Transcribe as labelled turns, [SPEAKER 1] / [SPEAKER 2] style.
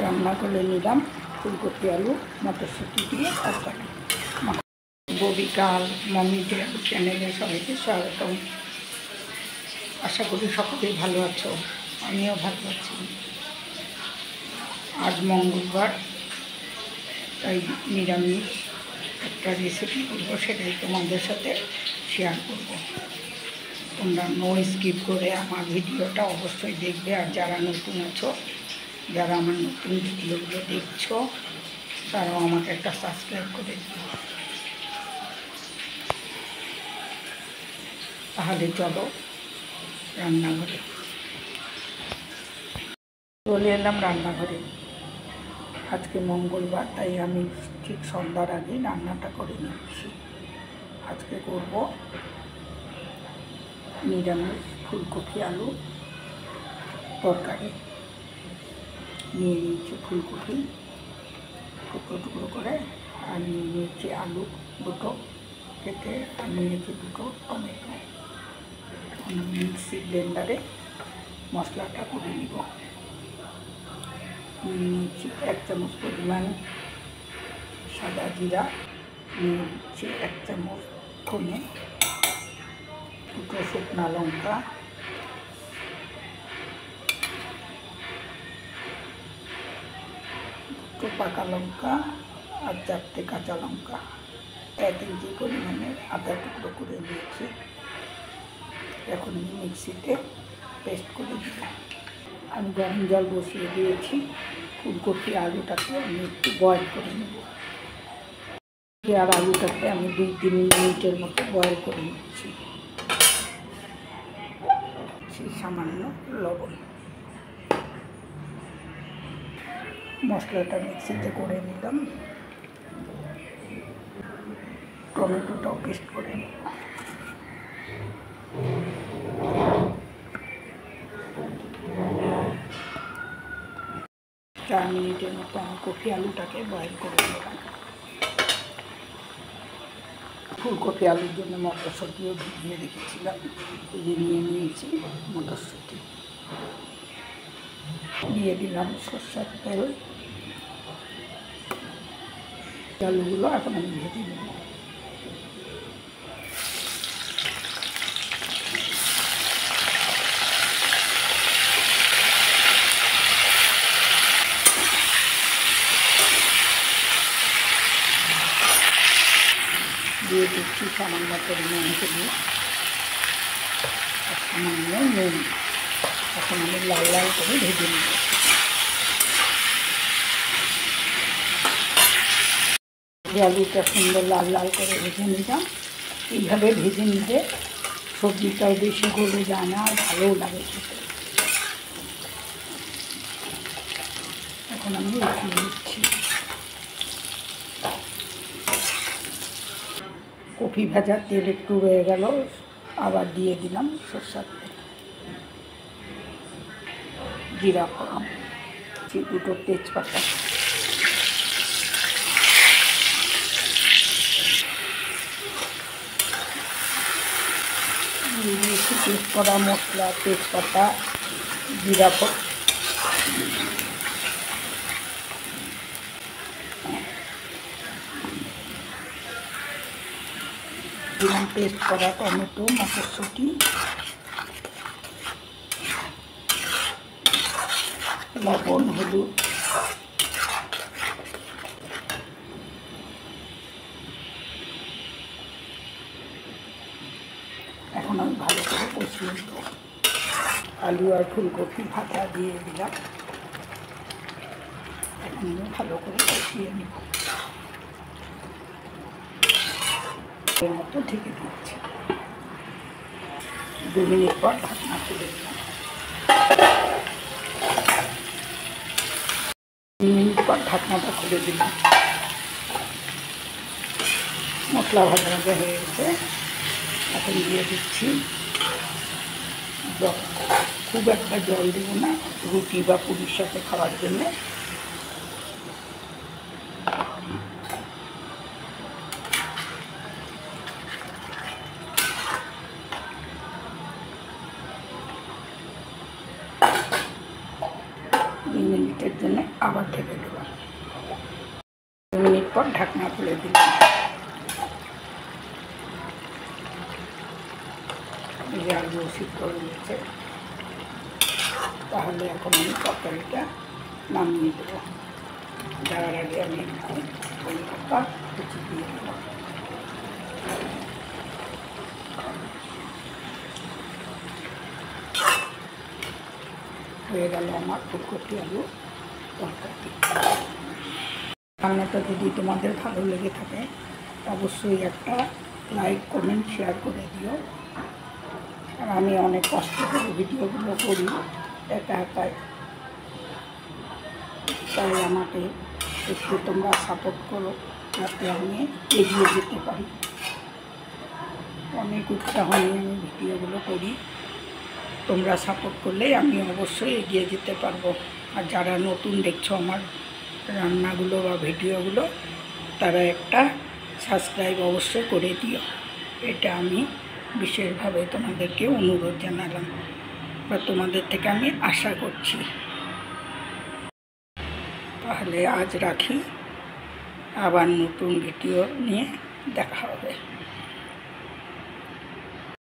[SPEAKER 1] রান্না করে নিলাম ফুলকপি আলু মটরশুঁটি দিয়ে তরকারি। ববিকাল মমি চ্যানেলে সবাইকে স্বাগতম। আশা করি সকলেই ভালো আছো, আমিও ভালো আছি। আজ মঙ্গলবার, তাই নিরামিষ একটা রেসিপি করবো, সেটাই তোমাদের সাথে শেয়ার করব। তোমরা নো স্কিপ করে আমার ভিডিওটা অবশ্যই দেখবে। আর যারা নতুন আছো, যারা আমার নতুন ভিডিওগুলো দেখছো, তারাও আমাকে একটা সাবস্ক্রাইব করে দিও। তাহলে চলো রান্নাঘরে। চলে এলাম রান্নাঘরে। আজকে মঙ্গলবার, তাই আমি ঠিক সন্ধ্যার আগে রান্নাটা করে নিচ্ছি। আজকে করব নিরামিষ ফুলকপি আলু তরকারি। নিয়ে নিয়েছি ফুলকপি টুকরো টুকরো করে, আর নিয়ে নিয়েছি আলু দুটো কেটে, আর নিয়েছি দুটো টমেটো। এখন মিক্সি ব্লেন্ডারে মশলাটা করে নিব। নিয়ে নিয়েছি 1 চামচ পরিমাণ সাদা জিরা, নিয়ে নিচ্ছি 1 চামচ ধনে, দুটো শুকনো লঙ্কা, দুটো পাকা লঙ্কা, আর 4টে কাঁচা লঙ্কা, 1 ইঞ্চি পরিমাণে আদা টুকরো করে নিয়েছি। এখন আমি মিক্সিতে পেস্ট করে দিলাম। আমি গরম জল বসিয়ে দিয়েছি। ফুলকপি আলুটাকে আমি একটু বয়েল করে নেব। আর আলুটাকে আমি 2-3 মিনিটের মতো বয়েল করে নিচ্ছি। সামান্য লবণ। মশলাটা মিক্সিতে করে নিলাম। টমেটোটাও পেস্ট করে নিলাম। 4 মিনিটের মতো আমি কপি আলুটাকে বয়েল করে নিলাম। ফুলকপি আলুর জন্য মটরশুঁটিও ভিজিয়ে রেখেছিলাম, নিয়ে নিয়েছি মটরশুঁটি। দিয়ে দিলাম সরষের তেল। আলুগুলো এখন আমি ভেজে নেব। দিয়ে দিচ্ছি সামান্য পরিমাণ হলুদ আর সামান্য নুন। এখন আমি লাল লাল করে ভেজে নেব। আলুটা সুন্দর লাল লাল করে ভেজে নিলাম। এইভাবে ভেজে নিলে সবজিটাও বেশি গলে যায় না, আর ভালোও লাগে খেতে। এখন আমি উঠিয়ে দিচ্ছি। কপি ভাজার তেল একটু রয়ে গেল, আবার দিয়ে দিলাম সরষের তেল, জিরা ফোড়ন, দুটো তেজপাতা, পেস্ট করা মশলা, তেজপাতা, জিরা ফোড়ন, দিলাম পেস্ট করা টমেটো, মটরশুঁটি, লবণ, হলুদ। এখন আমি ভালো করে কষিয়ে নেব। আলু আর ফুলকপি ভাজা দিয়ে দিলাম। এখন আমি ভালো করে কষিয়ে নেব। এর মতো ঢেকে দিচ্ছি। 2 মিনিট পর ঢাকনা খুলে দিলাম। 2 মিনিট পর ঢাকনাটা খুলে দিলাম। মশলা ভাজা ভাজা হয়ে গেছে। এখন দিয়ে দিচ্ছি জল। খুব একটা জল দেবো না, রুটি বা পুরির সাথে খাওয়ার জন্য। মিনিটের জন্য জন্য আবার ঢেকে দেবো। 2 মিনিট পর ঢাকনা খুলে দিলাম। এই যে আলু সিদ্ধ হয়ে গেছে, তাহলে এখন আমি তরকারিটা নামিয়ে দেবো। দেওয়ার আগে আমি একটু ধনে পাতা কুচি দিয়ে দেবো। হয়ে গেল আমার ফুলকপি আলু তরকারি। রান্নাটা যদি তোমাদের ভালো লেগে থাকে অবশ্যই একটা লাইক কমেন্ট শেয়ার করে দিও। আর আমি অনেক কষ্ট করে ভিডিওগুলো করি একা একাই, তাই আমাকে একটু তোমরা সাপোর্ট করো যাতে আমি এগিয়ে যেতে পারি। অনেক উৎসাহ নিয়ে আমি ভিডিওগুলো করি, তোমরা সাপোর্ট করলেই আমি অবশ্যই এগিয়ে যেতে পারবো। আর যারা নতুন দেখছো আমার রান্নাগুলো বা ভিডিওগুলো, তারা একটা সাবস্ক্রাইব অবশ্যই করে দিও। এটা আমি বিশেষভাবে তোমাদেরকে অনুরোধ জানালাম বা তোমাদের থেকে আমি আশা করছি। তাহলে আজ রাখি, আবার নতুন ভিডিও নিয়ে দেখা হবে।